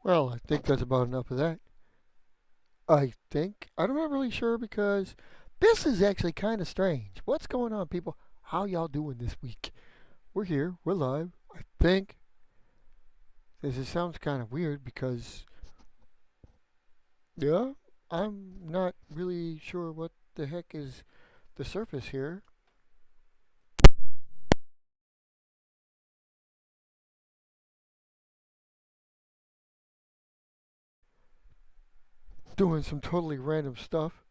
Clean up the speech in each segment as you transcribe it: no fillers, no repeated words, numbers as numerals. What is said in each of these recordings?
Well, I think that's about enough of that. I think. I'm not really sure because this is actually kind of strange. What's going on, people? How y'all doing this week? We're here. We're live. I think this sounds kind of weird because, yeah, I'm not really sure what the heck is the surface here. Doing some totally random stuff.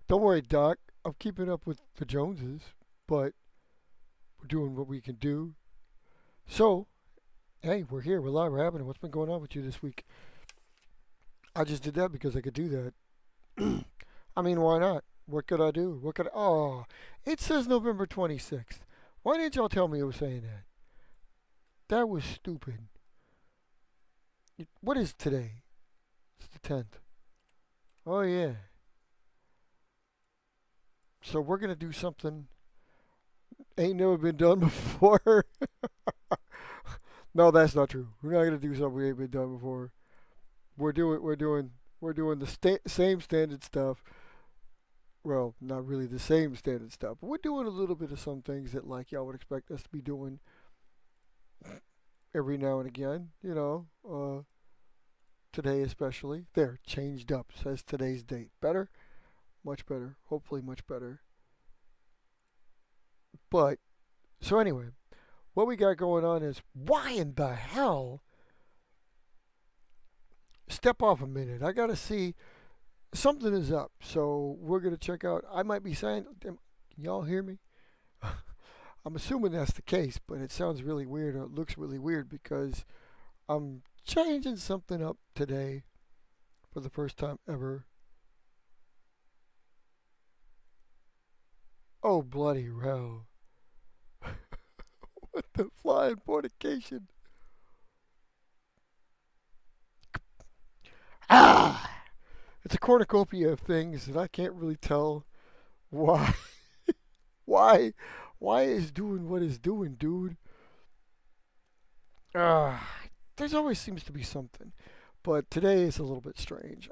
Don't worry, Doc. I'm keeping up with the Joneses, but we're doing what we can do. So, hey, we're here. We're live. We're happening. What's been going on with you this week? I just did that because I could do that. I mean, why not? What could I do? What could I? Oh, it says November 26th. Why didn't y'all tell me it was saying that? That was stupid. What is today? It's the 10th. Oh, yeah. So we're going to do something ain't never been done before. No, that's not true. We're not going to do something we ain't been done before. We're doing the same standard stuff. Well, not really the same standard stuff, but we're doing a little bit of some things that like y'all would expect us to be doing every now and again. Today especially. There, changed up. Says today's date. Better, much better. Hopefully, much better. But so anyway, what we got going on is why in the hell? Step off a minute. I gotta see something is up. So we're gonna check out. I might be saying, can y'all hear me? I'm assuming that's the case, but it sounds really weird or it looks really weird because I'm changing something up today for the first time ever. Oh, bloody hell. What the flying fornication? Ah! It's a cornucopia of things that I can't really tell why. why? Why is doing what is doing, dude? Ah, there's always seems to be something, but today is a little bit strange.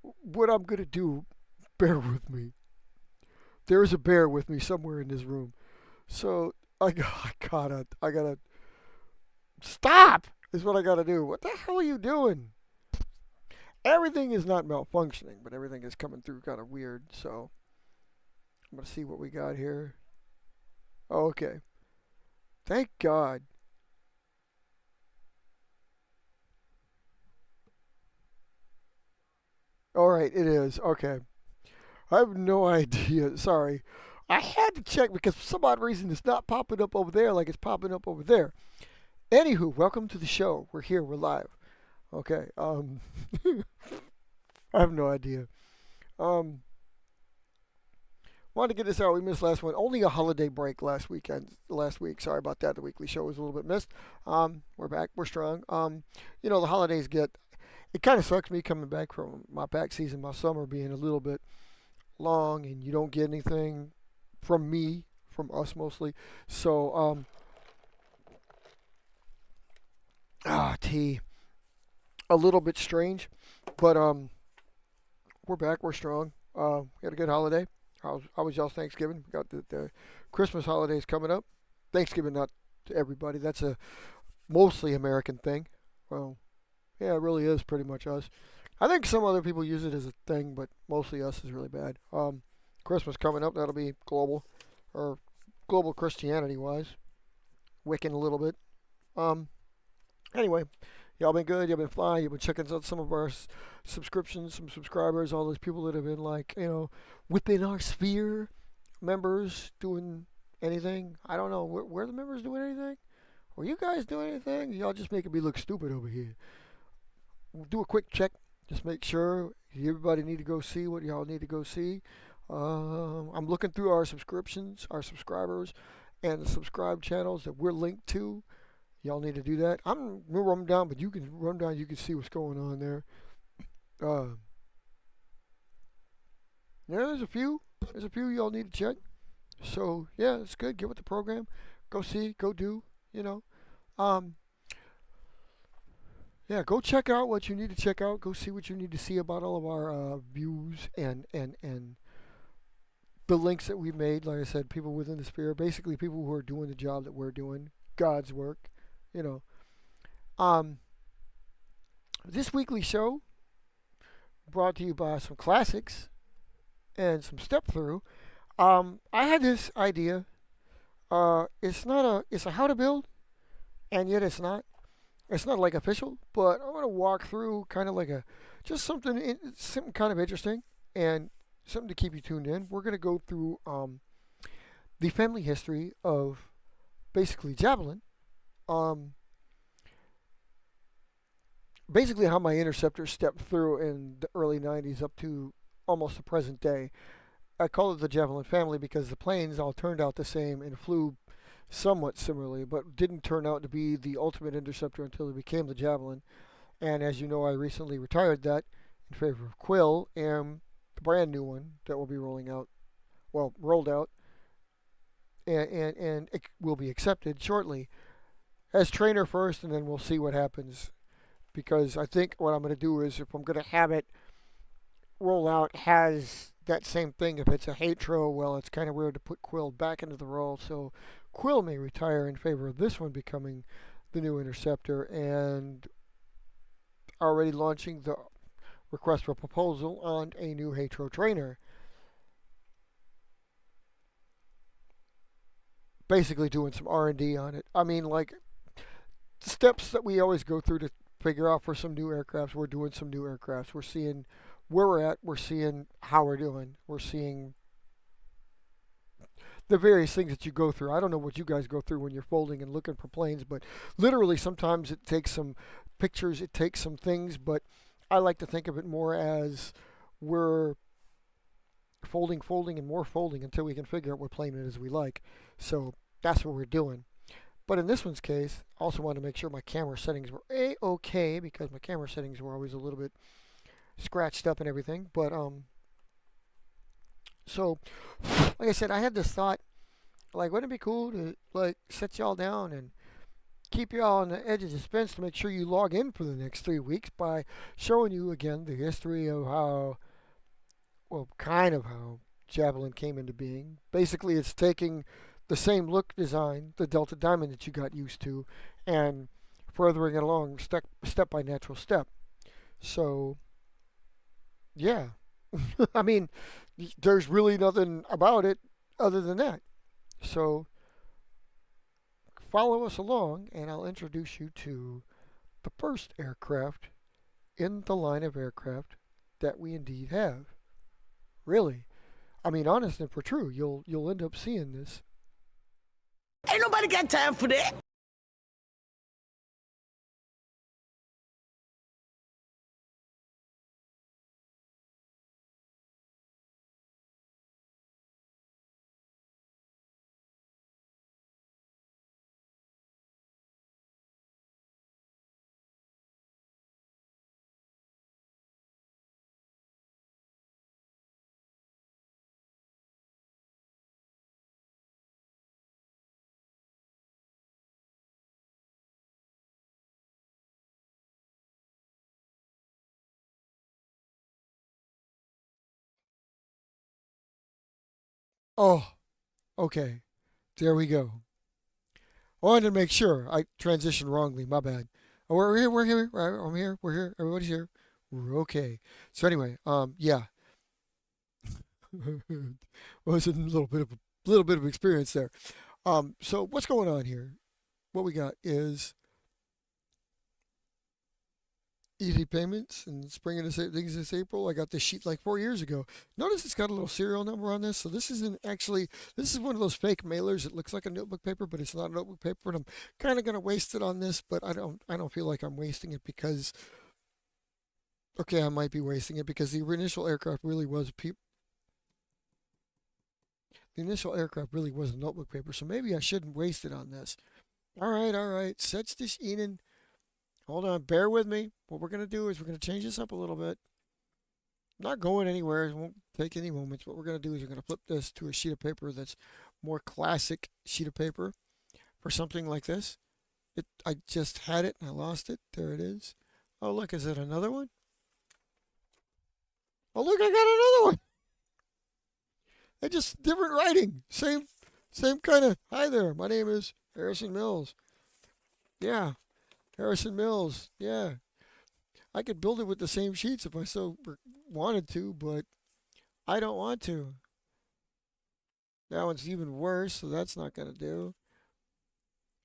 What I'm gonna do, bear with me. There is a bear with me somewhere in this room, so I gotta stop. Is what I gotta do. What the hell are you doing? Everything is not malfunctioning, but everything is coming through kind of weird. So I'm gonna see what we got here. Oh, okay. Thank God. All right, it is. Okay. I have no idea. Sorry. I had to check because for some odd reason it's not popping up over there like it's popping up over there. Anywho, welcome to the show. We're here. We're live. Okay. I have no idea. Um, Wanted to get this out. We missed last one. Only a holiday break last weekend. Last week. Sorry about that. The weekly show was a little bit missed. We're back. We're strong. The holidays get. It kind of sucks me coming back from my back season, my summer being a little bit long, and you don't get anything from me, from us mostly. So, tea, a little bit strange, but we're back. We're strong. We had a good holiday. How was y'all's Thanksgiving? We got the Christmas holidays coming up. Thanksgiving not to everybody. That's a mostly American thing. Well, yeah, it really is pretty much us. I think some other people use it as a thing, but mostly us is really bad. Christmas coming up. That'll be global, or global Christianity wise. Wiccan a little bit. Um, Anyway, y'all been good. Y'all been flying. You've been checking out some of our subscriptions, some subscribers, all those people that have been like, within our sphere, members doing anything. I don't know. Were the members doing anything? Were you guys doing anything? Y'all just making me look stupid over here. We'll do a quick check. Just make sure everybody need to go see what y'all need to go see. I'm looking through our subscriptions, our subscribers, and the subscribe channels that we're linked to. Y'all need to do that. I'm gonna run down, but you can run down. You can see what's going on there. Uh, yeah, there's a few. There's a few y'all need to check. So yeah, it's good. Get with the program. Go see. Go do. You know. Um, yeah, go check out what you need to check out. Go see what you need to see about all of our views and the links that we've made. Like I said, people within the sphere, basically people who are doing the job that we're doing, God's work. You know, um, this weekly show brought to you by some classics and some step through. I had this idea. It's not a. It's a how to build, and yet it's not. It's not like official, but I want to walk through kind of like a just something kind of interesting and something to keep you tuned in. We're gonna go through the family history of basically javelin. Um, Basically how my interceptor stepped through in the early '90s up to almost the present day. I call it the javelin family because the planes all turned out the same and flew somewhat similarly, but didn't turn out to be the ultimate interceptor until it became the javelin. And as you know, I recently retired that in favor of Quill and the brand new one that will be rolling out, well, rolled out, and it will be accepted shortly as trainer first, and then we'll see what happens. Because I think what I'm going to do is if I'm going to have it roll out has that same thing. If it's a Hatro, well, it's kind of weird to put Quill back into the role. So Quill may retire in favor of this one becoming the new interceptor, and already launching the request for proposal on a new Hatro trainer. Basically doing some R&D on it. I mean, like the steps that we always go through to figure out for some new aircrafts. We're doing some new aircrafts. We're seeing where we're at. We're seeing how we're doing. We're seeing the various things that you go through. I don't know what you guys go through when you're folding and looking for planes, but literally sometimes it takes some pictures, it takes some things, but I like to think of it more as we're folding, and more folding until we can figure out what plane it is we like. So that's what we're doing. But in this one's case, I also want to make sure my camera settings were A-okay because my camera settings were always a little bit scratched up and everything. But so like I said, I had this thought, like, wouldn't it be cool to like set y'all down and keep y'all on the edge of suspense to make sure you log in for the next 3 weeks by showing you again the history of how, well, kind of how Javelin came into being. Basically, it's taking the same look design, the Delta Diamond that you got used to, and furthering it along step by natural step. So, yeah. I mean, there's really nothing about it other than that. So, follow us along, and I'll introduce you to the first aircraft in the line of aircraft that we indeed have. Really. I mean, honest and for true, you'll end up seeing this. Ain't nobody got time for that. Oh, okay. There we go. I wanted to make sure I transitioned wrongly. My bad. Oh, we're here. We're here. I'm here. We're here. Everybody's here. We're okay. So anyway, yeah. Was a little bit of experience there. So what's going on here? What we got is easy payments and spring and things this April. I got this sheet like 4 years ago. Notice it's got a little serial number on this. So this isn't actually, this is one of those fake mailers. It looks like a notebook paper, but it's not a notebook paper. And I'm kind of going to waste it on this, but I don't feel like I'm wasting it because, okay, I might be wasting it because the initial aircraft really was the initial aircraft really was a notebook paper. So maybe I shouldn't waste it on this. All right. Setz dich Ihnen. Hold on, bear with me. What we're going to do is we're going to change this up a little bit. Not going anywhere. It won't take any moments. What we're going to do is we're going to flip this to a sheet of paper that's more classic sheet of paper for something like this. I just had it and I lost it. There it is. Oh, look, is it another one? Oh, look, I got another one. It's just different writing. Same kind of. Hi there. My name is Harrison Mills. Yeah, Harrison Mills. Yeah, I could build it with the same sheets if I so wanted to, but I don't want to. That one's even worse, so that's not gonna do.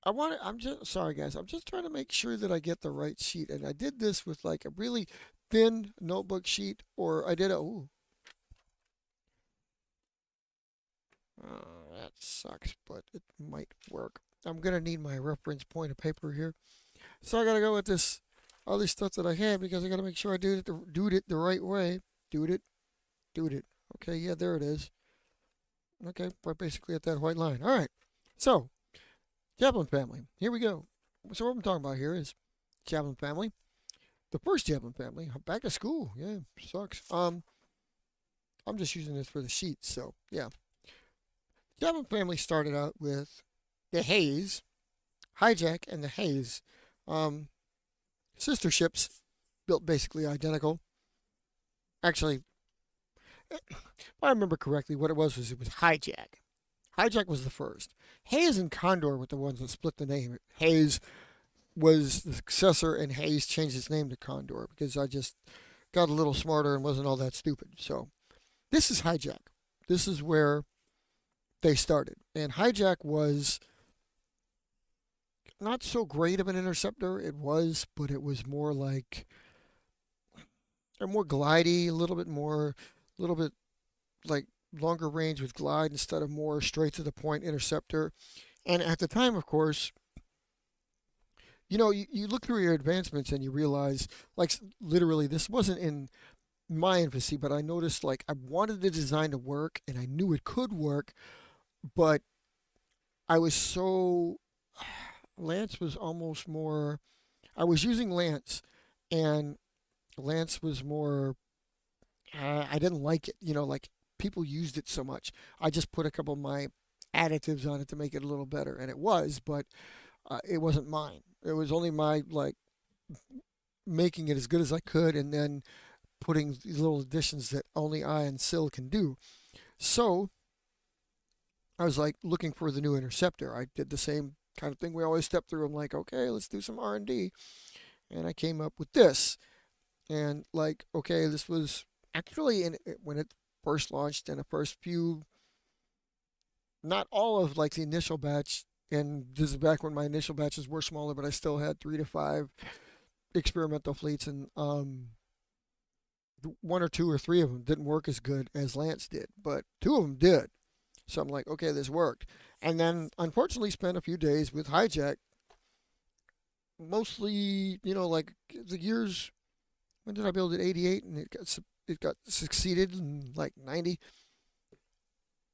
I'm just sorry, guys. I'm just trying to make sure that I get the right sheet, and I did this with like a really thin notebook sheet, or I did a. Ooh, that sucks, but it might work. I'm gonna need my reference point of paper here, so I gotta go with this other stuff that I had because I gotta make sure I do it the right way. Do it, do it. Okay, yeah, there it is. Okay, we're basically at that white line. All right, so Chaplin family. Here we go. So what I'm talking about here is Chaplin family. The first Chaplin family. Back to school. Yeah, sucks. I'm just using this for the sheets. So yeah, Chaplin family started out with the Hayes, HIJAC, and the Hayes. Um, Sister ships, built basically identical. Actually, if I remember correctly, what it was HIJAC. HIJAC was the first. Hayes and Condor were the ones that split the name. Hayes was the successor, and Hayes changed its name to Condor because I just got a little smarter and wasn't all that stupid. So this is HIJAC. This is where they started. And HIJAC was not so great of an interceptor. It was, but it was more like a more glidey, a little bit like longer range with glide instead of more straight to the point interceptor. And at the time, of course, you look through your advancements and you realize, like, literally, this wasn't in my infancy, but I noticed, like, I wanted the design to work and I knew it could work, but I was so. Lance was almost more. I was using Lance, and Lance was more. I didn't like it, like people used it so much. I just put a couple of my additives on it to make it a little better, and it was, but it wasn't mine. It was only my like making it as good as I could, and then putting these little additions that only I and Sil can do. So I was like looking for the new interceptor. I did the same kind of thing we always step through. I'm like, okay, let's do some R&D, and I came up with this. And like, okay, this was actually when it first launched in the first few, not all of like the initial batch. And this is back when my initial batches were smaller, but I still had 3 to 5 experimental fleets, and one or two or three of them didn't work as good as Lance did, but 2 of them did. So I'm like, okay, this worked. And then unfortunately spent a few days with HIJAC, mostly, like the years. When did I build it? 88, and it got succeeded in like 90.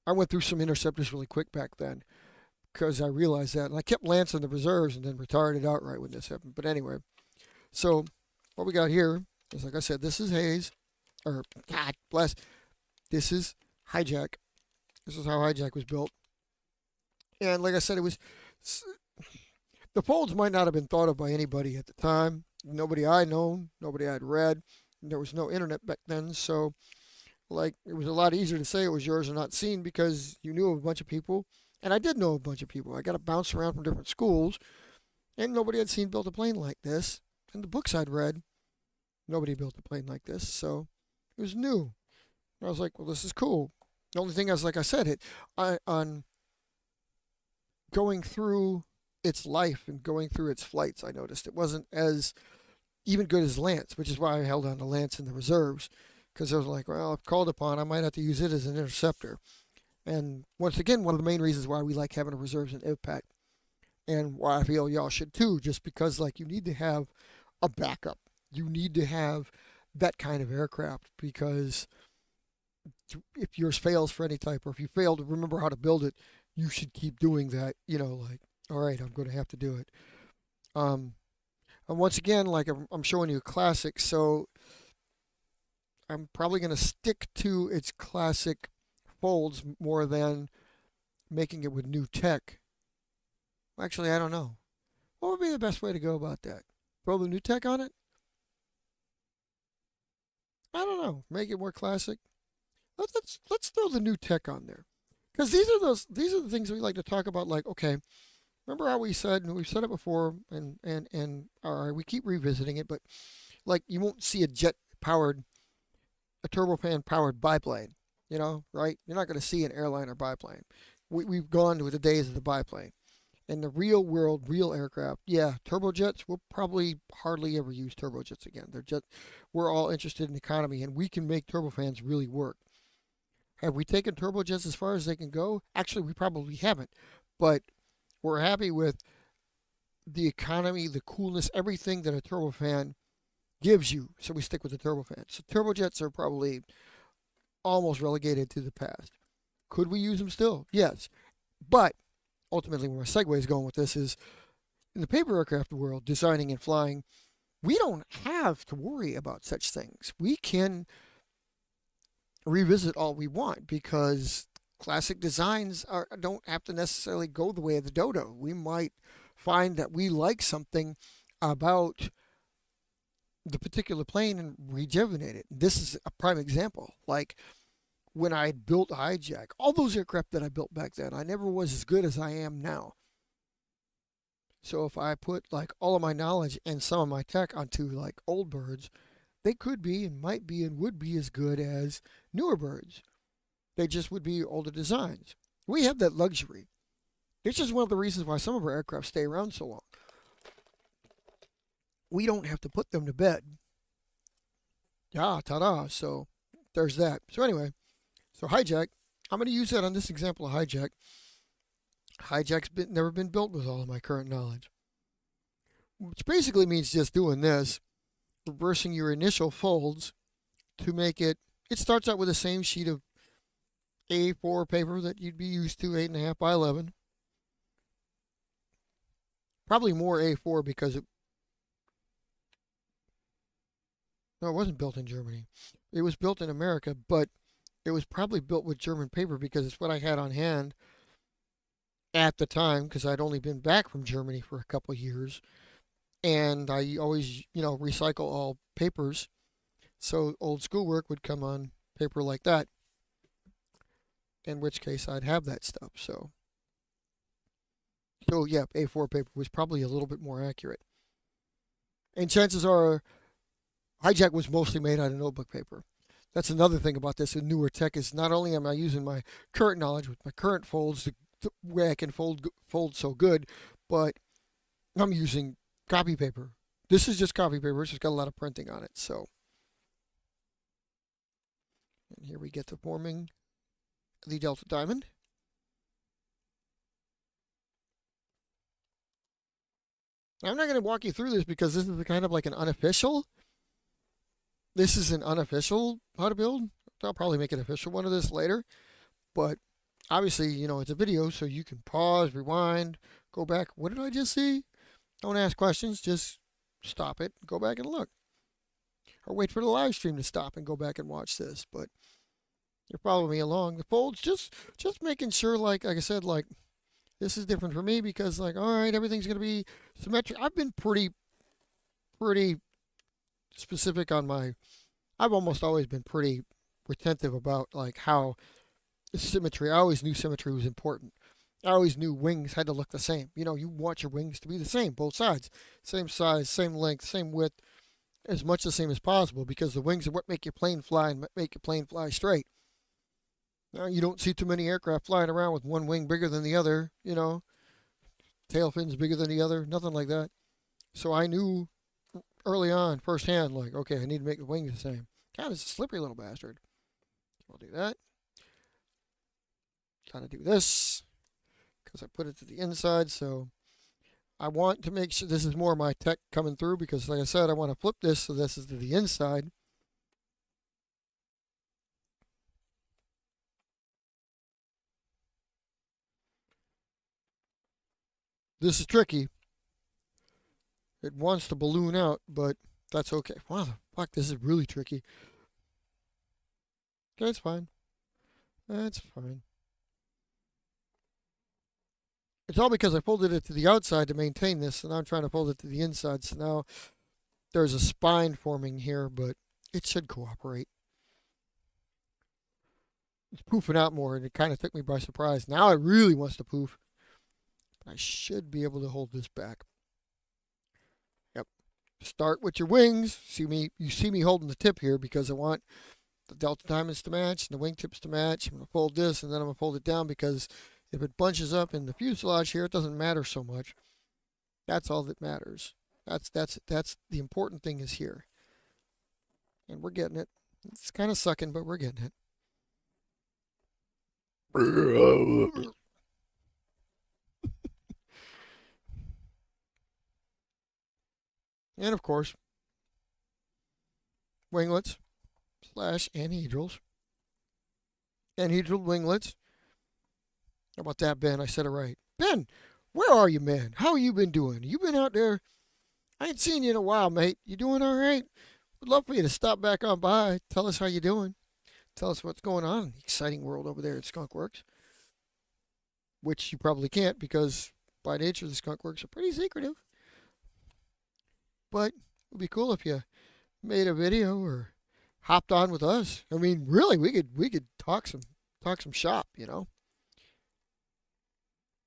I went through some interceptors really quick back then because I realized that, and I kept Lance in the reserves and then retired it outright when this happened. But anyway, so what we got here is, like I said, this is Hayes, or God bless, this is HIJAC. This is how HIJAC was built. And like I said, the folds might not have been thought of by anybody at the time. Nobody I know, nobody I'd read. There was no internet back then, so like it was a lot easier to say it was yours or not seen because you knew of a bunch of people, and I did know a bunch of people. I got to bounce around from different schools, and nobody had seen built a plane like this. And the books I'd read, nobody built a plane like this, so it was new. And I was like, well, this is cool. The only thing is, like I said, on going through its life and going through its flights, I noticed it wasn't as even good as Lance, which is why I held on to Lance in the reserves, because I was like, well, if called upon, I might have to use it as an interceptor. And once again, one of the main reasons why we like having reserves in IVPAC, and why I feel y'all should too, just because like you need to have a backup. You need to have that kind of aircraft, because if yours fails for any type, or if you fail to remember how to build it, you should keep doing that. Like, all right, I'm going to have to do it. And once again, like I'm showing you a classic, so I'm probably going to stick to its classic folds more than making it with new tech. Actually, I don't know. What would be the best way to go about that? Throw the new tech on it? I don't know. Make it more classic. Let's throw the new tech on there, because these are the things we like to talk about. Like, okay, remember how we said, and we've said it before, and we keep revisiting it, but like you won't see a turbofan powered biplane, right? You're not going to see an airliner biplane. We've gone to the days of the biplane. In the real world, real aircraft, yeah, turbojets, we'll probably hardly ever use turbojets again. We're all interested in economy, and we can make turbofans really work. Have we taken turbojets as far as they can go? Actually, we probably haven't, but we're happy with the economy, the coolness, everything that a turbofan gives you. So we stick with the turbofan. So turbojets are probably almost relegated to the past. Could we use them still? Yes. But ultimately, where my segue is going with this is, in the paper aircraft world, designing and flying, we don't have to worry about such things. We can revisit all we want, because classic designs don't have to necessarily go the way of the dodo. We might find that we like something about the particular plane and rejuvenate it. This is a prime example. Like when I built HIJAC, all those aircraft that I built back then, I never was as good as I am now. So if I put like all of my knowledge and some of my tech onto like old birds, they could be and might be and would be as good as newer birds. They just would be older designs. We have that luxury. It's just one of the reasons why some of our aircraft stay around so long. We don't have to put them to bed. Yeah, ta-da. So there's that. So anyway, so HIJAC, I'm going to use that on this example of HIJAC. HIJAC's never been built with all of my current knowledge, which basically means just doing this, reversing your initial folds to make it. It starts out with the same sheet of A4 paper that you'd be used to, 8.5 by 11. Probably more A4 because it wasn't built in Germany. It was built in America, but it was probably built with German paper because it's what I had on hand at the time, because I'd only been back from Germany for a couple of years. And I always, recycle all papers. So old schoolwork would come on paper like that, in which case I'd have that stuff. So yeah, A4 paper was probably a little bit more accurate. And chances are HIJAC was mostly made out of notebook paper. That's another thing about this with newer tech, is not only am I using my current knowledge with my current folds the way I can fold so good, but I'm using copy paper. This is just copy paper. It's just got a lot of printing on it. So, and here we get to forming the Delta Diamond. Now, I'm not going to walk you through this because this is kind of like an unofficial. This is an unofficial how to build. I'll probably make an official one of this later. But obviously, it's a video, so you can pause, rewind, go back. What did I just see? Don't ask questions. Just stop it, go back and look. Or wait for the live stream to stop and go back and watch this. But you're following me along. The folds, just making sure, like I said, like this is different for me because, like, all right, everything's going to be symmetric. I've been pretty specific on I've almost always been pretty retentive about like how symmetry. I always knew symmetry was important. I always knew wings had to look the same. You want your wings to be the same, both sides. Same size, same length, same width, as much the same as possible, because the wings are what make your plane fly and make your plane fly straight. Now, you don't see too many aircraft flying around with one wing bigger than the other, tail fins bigger than the other, nothing like that. So I knew early on, firsthand, like, okay, I need to make the wings the same. God, it's a slippery little bastard. I'll do that. Kind of do this because I put it to the inside. So I want to make sure this is more of my tech coming through, because like I said, I want to flip this so this is to the inside. This is tricky. It wants to balloon out, but that's okay. Wow, the fuck, this is really tricky. That's fine. That's fine. It's all because I folded it to the outside to maintain this, and now I'm trying to fold it to the inside. So now there's a spine forming here, but it should cooperate. It's poofing out more, and it kind of took me by surprise. Now it really wants to poof. I should be able to hold this back. Yep. Start with your wings. You see me holding the tip here because I want the delta diamonds to match and the wingtips to match. I'm going to fold this, and then I'm going to fold it down because if it bunches up in the fuselage here, it doesn't matter so much. That's all that matters. That's the important thing is here. And we're getting it. It's kind of sucking, but we're getting it. And of course, winglets / anhedrals. Anhedral winglets. How about that, Ben? I said it right. Ben, where are you, man? How you been doing? You been out there? I ain't seen you in a while, mate. You doing all right? Would love for you to stop back on by. Tell us how you doing. Tell us what's going on in the exciting world over there at Skunk Works. Which you probably can't because by nature the Skunk Works are pretty secretive. But it would be cool if you made a video or hopped on with us. I mean, really, we could talk some shop, you know.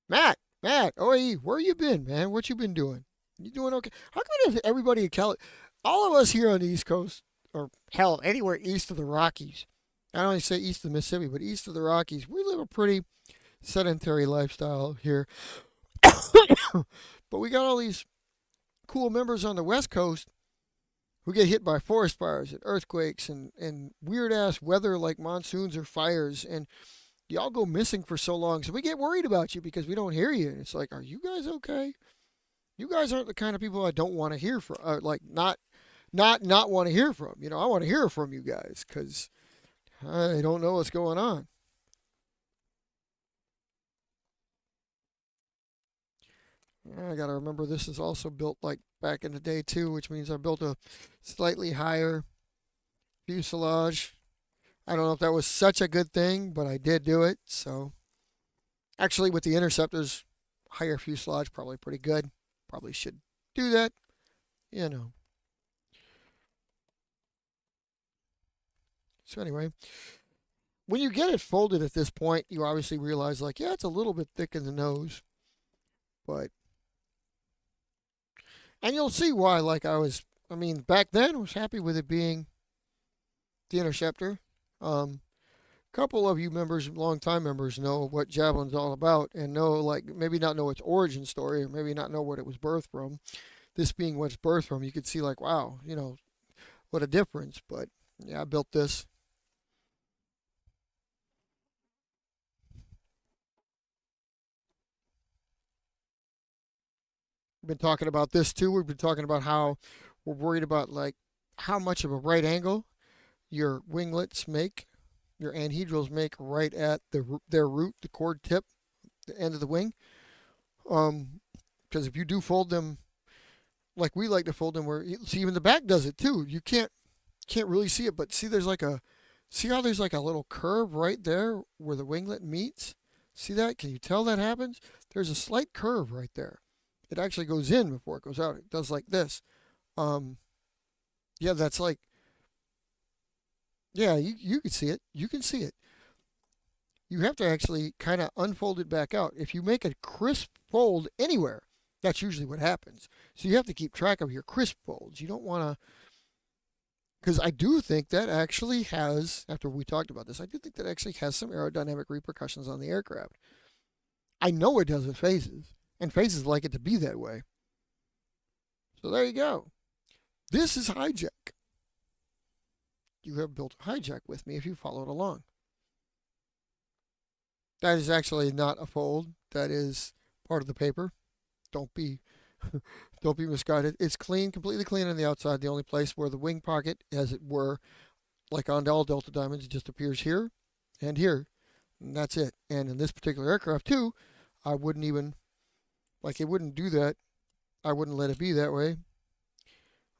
Matt, OAE, where you been, man? What you been doing? You doing okay? How come everybody in Cali, all of us here on the East Coast, or hell, anywhere east of the Rockies, I don't only say east of the Mississippi, but east of the Rockies, we live a pretty sedentary lifestyle here. But we got all these cool members on the West Coast who get hit by forest fires and earthquakes and weird-ass weather like monsoons or fires, and y'all go missing for so long, so we get worried about you because we don't hear you. And it's like, are you guys okay? You guys aren't the kind of people I don't want to hear from, like not want to hear from. You know, I want to hear from you guys because I don't know what's going on. I got to remember this is also built like back in the day too, which means I built a slightly higher fuselage. I don't know if that was such a good thing, but I did do it. So actually with the interceptors, higher fuselage, probably pretty good. Probably should do that, you know. So anyway, when you get it folded at this point, you obviously realize like, yeah, it's a little bit thick in the nose, but, and you'll see why, like back then I was happy with it being the interceptor. Couple of you members, long-time members, know what Javelin's all about and know, like, maybe not know its origin story or maybe not know what it was birthed from. This being what it's birthed from, you could see, like, wow, you know, what a difference. But, yeah, I built this. We've been talking about this, too. We've been talking about how we're worried about, like, how much of a right angle your winglets make. Your anhedrals make right at their root, the cord tip, the end of the wing. Because if you do fold them like we like to fold them, where see even the back does it too. You can't really see it, but see see how there's like a little curve right there where the winglet meets. See that? Can you tell that happens? There's a slight curve right there. It actually goes in before it goes out. It does like this. Yeah, that's like. Yeah, you can see it. You can see it. You have to actually kind of unfold it back out. If you make a crisp fold anywhere, that's usually what happens. So you have to keep track of your crisp folds. You don't want to, because I do think that actually has, after we talked about this, I do think that actually has some aerodynamic repercussions on the aircraft. I know it does with phases, and phases like it to be that way. So there you go. This is HIJAC. You have built a HIJAC with me if you followed along. That is actually not a fold. That is part of the paper. Don't be misguided. It's clean, completely clean on the outside. The only place where the wing pocket, as it were, like on all Delta Diamonds, it just appears here and here. And that's it. And in this particular aircraft too, I wouldn't even, like it wouldn't do that. I wouldn't let it be that way.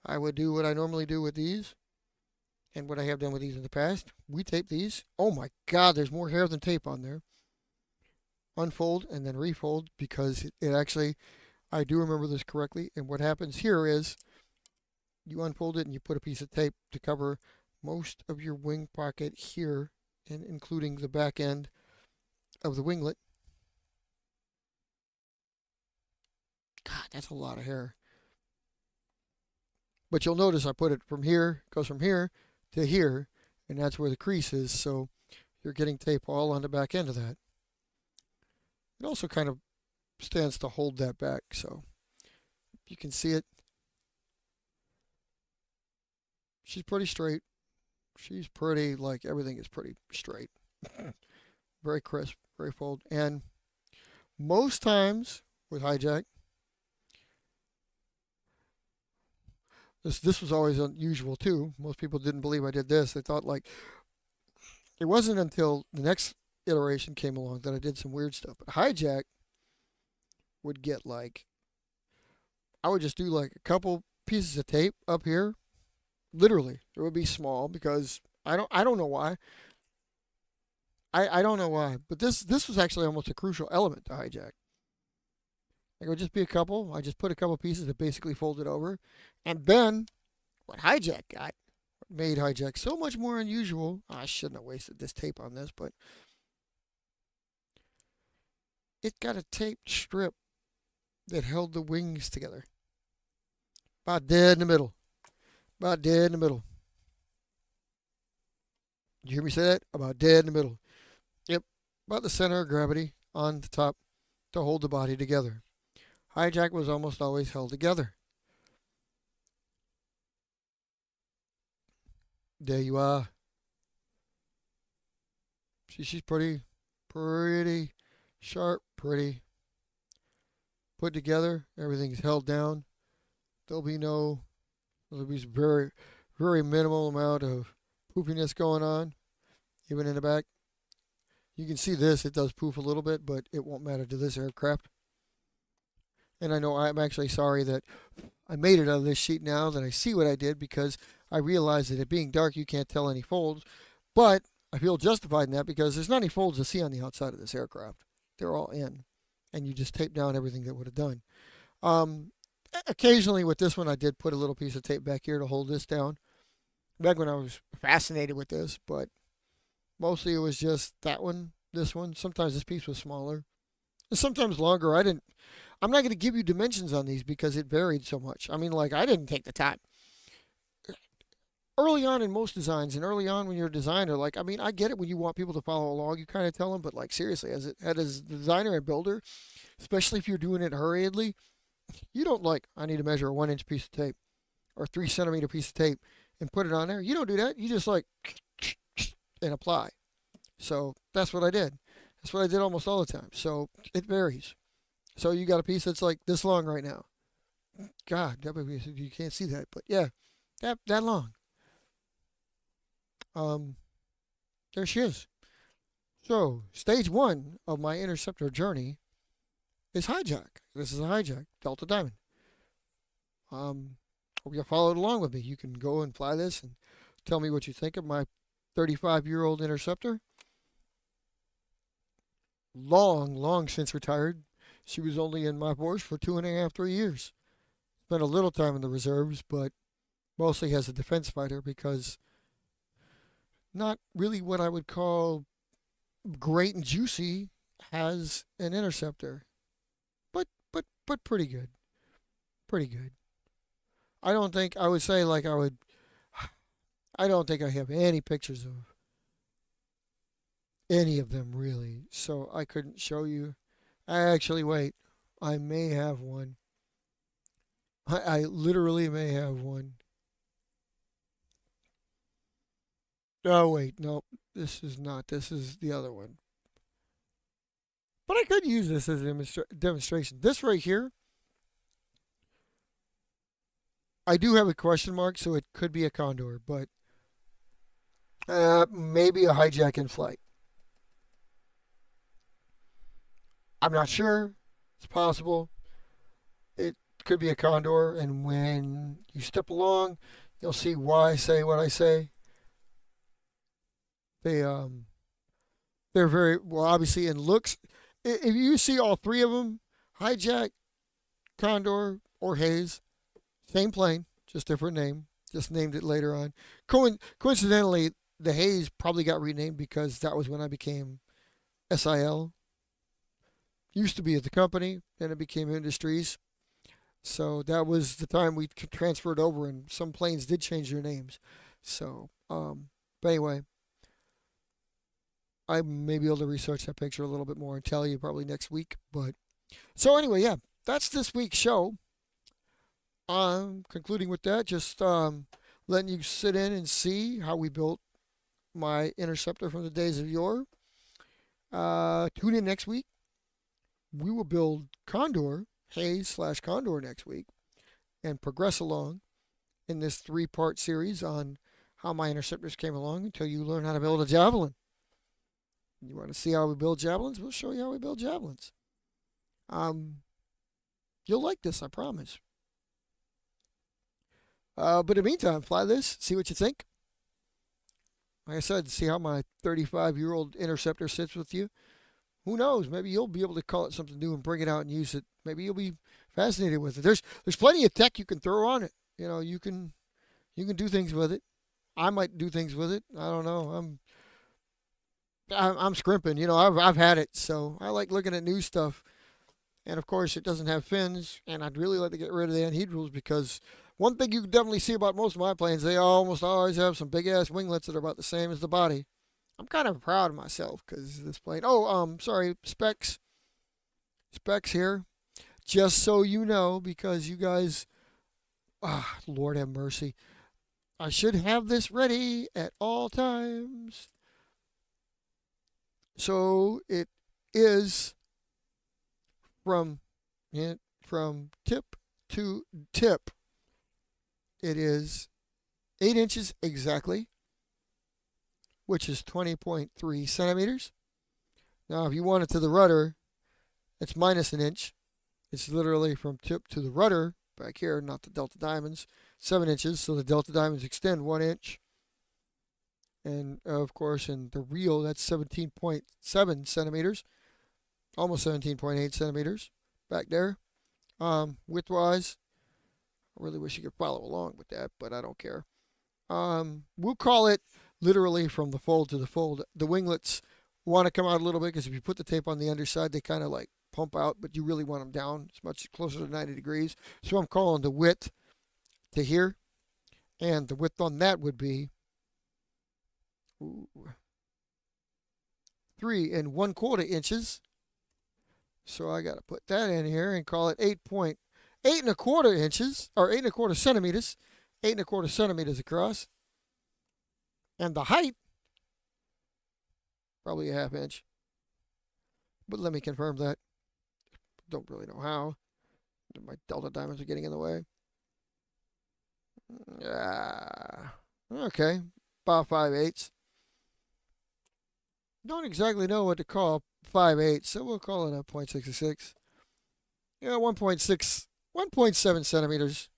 I would do what I normally do with these. And what I have done with these in the past, we tape these. Oh my God, there's more hair than tape on there. unfold and then refold because it actually, I do remember this correctly. And what happens here is you unfold it and you put a piece of tape to cover most of your wing pocket here, and including the back end of the winglet. God, that's a lot of hair. But you'll notice I put it from here, goes from here to here, and that's where the crease is. So you're getting tape all on the back end of that. It also kind of stands to hold that back. So you can see it. She's pretty straight. She's pretty, like everything is pretty straight. Very crisp, very fold. And most times with HIJAC, this was always unusual too. Most people didn't believe I did this. They thought like, it wasn't until the next iteration came along that I did some weird stuff. But HIJAC would get like, I would just do like a couple pieces of tape up here. Literally, it would be small because I don't know why. I don't know why. But this was actually almost a crucial element to HIJAC. It would just be a couple. I just put a couple pieces that basically folded over. And then what HIJAC got, what made HIJAC so much more unusual. I shouldn't have wasted this tape on this, but it got a taped strip that held the wings together. About dead in the middle. About dead in the middle. Did you hear me say that? About dead in the middle. Yep. About the center of gravity on the top to hold the body together. HIJAC was almost always held together. There you are. She's pretty sharp, pretty put together. Everything's held down. There'll be very, very minimal amount of poopiness going on, even in the back. You can see this, it does poof a little bit, but it won't matter to this aircraft. And I know I'm actually sorry that I made it out of this sheet now that I see what I did, because I realize that it being dark, you can't tell any folds. But I feel justified in that because there's not any folds to see on the outside of this aircraft. They're all in. And you just tape down everything that would have done. Occasionally with this one, I did put a little piece of tape back here to hold this down. Back when I was fascinated with this, but mostly it was just that one, this one. Sometimes this piece was smaller. And sometimes longer. I'm not going to give you dimensions on these because it varied so much. I mean, like, I didn't take the time. Early on in most designs, and early on when you're a designer, like, I mean, I get it when you want people to follow along, you kind of tell them, but like, seriously, as a designer and builder, especially if you're doing it hurriedly, you don't like, I need to measure a 1-inch piece of tape or 3-centimeter piece of tape and put it on there. You don't do that. You just like, and apply. So that's what I did. That's what I did almost all the time. So it varies. So you got a piece that's like this long right now. God, you can't see that, but yeah, that long. There she is. So stage 1 of my interceptor journey is HIJAC. This is a HIJAC Delta Diamond. Hope you followed along with me. You can go and fly this and tell me what you think of my 35-year-old interceptor. Long since retired. She was only in my force for 2.5, 3 years. Spent a little time in the reserves, but mostly as a defense fighter because not really what I would call great and juicy as an interceptor. But pretty good. Pretty good. I don't think I would say like I don't think I have any pictures of any of them really, so I couldn't show you. Actually, wait, I may have one. I literally may have one. Oh, wait, no, this is not. This is the other one. But I could use this as a demonstration. This right here, I do have a question mark, so it could be a Condor, but maybe a HIJAC in flight. I'm not sure. It's possible. It could be a Condor, and when you step along, you'll see why I say what I say. They're very well, obviously in looks if you see all three of them, HIJAC, Condor, or Hayes, same plane, just different name. Just named it later on. Coincidentally, the Hayes probably got renamed because that was when I became SIL. Used to be at the company, then it became Industries. So that was the time we transferred over, and some planes did change their names. So, but anyway, I may be able to research that picture a little bit more and tell you probably next week. But so anyway, yeah, that's this week's show. Concluding with that, just letting you sit in and see how we built my interceptor from the days of yore. Tune in next week. We will build Condor, Hayes/Condor next week, and progress along in this 3-part series on how my interceptors came along until you learn how to build a javelin. You want to see how we build javelins? We'll show you how we build javelins. You'll like this, I promise. But in the meantime, fly this, see what you think. Like I said, see how my 35-year-old interceptor sits with you. Who knows? Maybe you'll be able to call it something new and bring it out and use it. Maybe you'll be fascinated with it. There's plenty of tech you can throw on it. You know, you can do things with it. I might do things with it. I don't know. I'm scrimping. You know, I've had it, so I like looking at new stuff. And of course, it doesn't have fins, and I'd really like to get rid of the anhedrals because one thing you can definitely see about most of my planes, they almost always have some big ass winglets that are about the same as the body. I'm kind of proud of myself because this plane. Oh, sorry, specs here. Just so you know, because you guys, Lord have mercy, I should have this ready at all times. So it is from tip to tip. It is 8 inches exactly, which is 20.3 centimeters. Now, if you want it to the rudder, it's minus an inch. It's literally from tip to the rudder back here, not the Delta Diamonds, 7 inches. So the Delta Diamonds extend 1 inch. And of course, in the reel, that's 17.7 centimeters, almost 17.8 centimeters back there. Width-wise, I really wish you could follow along with that, but I don't care. We'll call it literally from the fold to the fold. The winglets want to come out a little bit because if you put the tape on the underside, they kind of like pump out, but you really want them down. It's much closer to 90 degrees. So I'm calling the width to here, and the width on that would be 3 1/4 inches. So I got to put that in here and call it 8 1/4 inches, or 8 1/4 centimeters, 8 1/4 centimeters across. And the height, probably a 1/2 inch. But let me confirm that. Don't really know how. My Delta Diamonds are getting in the way. Okay, about 5/8. Don't exactly know what to call 5/8, so we'll call it a 0.66. Yeah, 1.7 centimeters.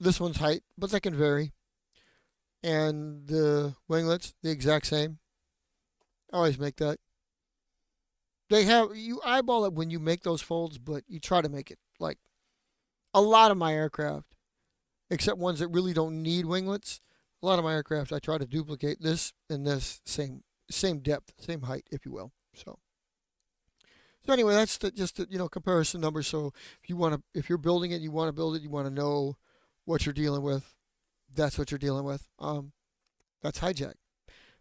This one's height, but that can vary. And the winglets, the exact same. I always make that. You eyeball it when you make those folds, but you try to make it like a lot of my aircraft, except ones that really don't need winglets. A lot of my aircraft, I try to duplicate this and this same depth, same height, if you will. So anyway, that's just the comparison number. So if you're building it, you want to build it, you want to know what you're dealing with. That's what you're dealing with. That's HIJAC.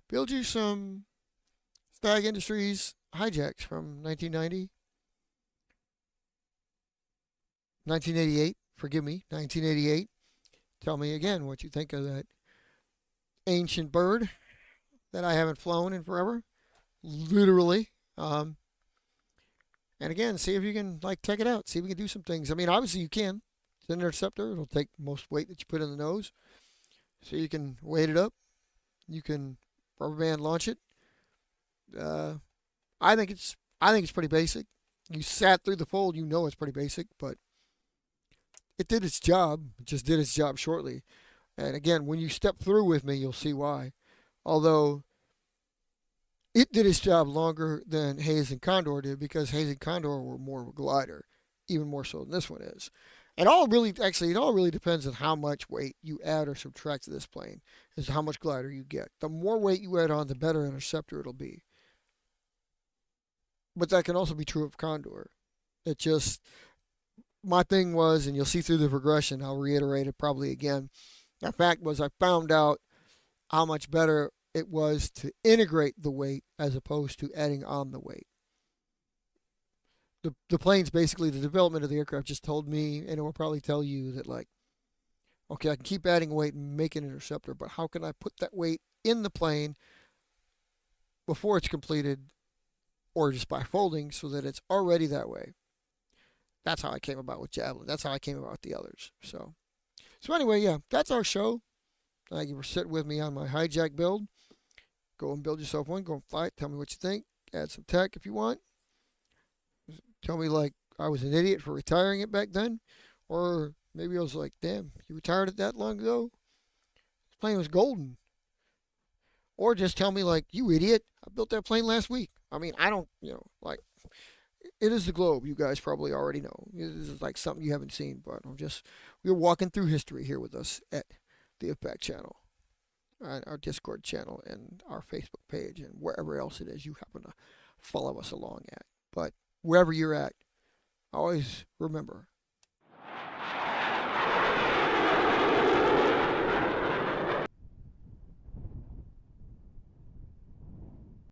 Build you some Stag Industries HIJACs from 1990, 1988. Forgive me, 1988. Tell me again what you think of that ancient bird that I haven't flown in forever, literally. And again, see if you can check it out. See if you can do some things. I mean, obviously you can. It's an interceptor. It'll take most weight that you put in the nose. So you can weight it up. You can rubber band launch it. I think it's pretty basic. You sat through the fold, you know it's pretty basic, but it did its job. It just did its job shortly. And again, when you step through with me, you'll see why. Although It did its job longer than Hayes and Condor did because Hayes and Condor were more of a glider, even more so than this one is. It all really, actually, it all really depends on how much weight you add or subtract to this plane, is how much glider you get. The more weight you add on, the better interceptor it'll be. But that can also be true of Condor. It just, my thing was, and you'll see through the progression, I'll reiterate it probably again. The fact was, I found out how much better it was to integrate the weight as opposed to adding on the weight. The planes, basically, the development of the aircraft just told me, and it will probably tell you that, like, okay, I can keep adding weight and make an interceptor, but how can I put that weight in the plane before it's completed or just by folding so that it's already that way? That's how I came about with Javelin. That's how I came about with the others. So anyway, yeah, that's our show. Thank you for sitting with me on my HIJAC build. Go and build yourself one. Go and fly it. Tell me what you think. Add some tech if you want. Tell me like I was an idiot for retiring it back then. Or maybe I was like, damn, you retired it that long ago? This plane was golden. Or just tell me like, you idiot, I built that plane last week. I mean, I don't, like, it is the globe. You guys probably already know. This is like something you haven't seen, but we're walking through history here with us at the IVPAC channel, our Discord channel, and our Facebook page, and wherever else it is you happen to follow us along at. But wherever you're at, always remember,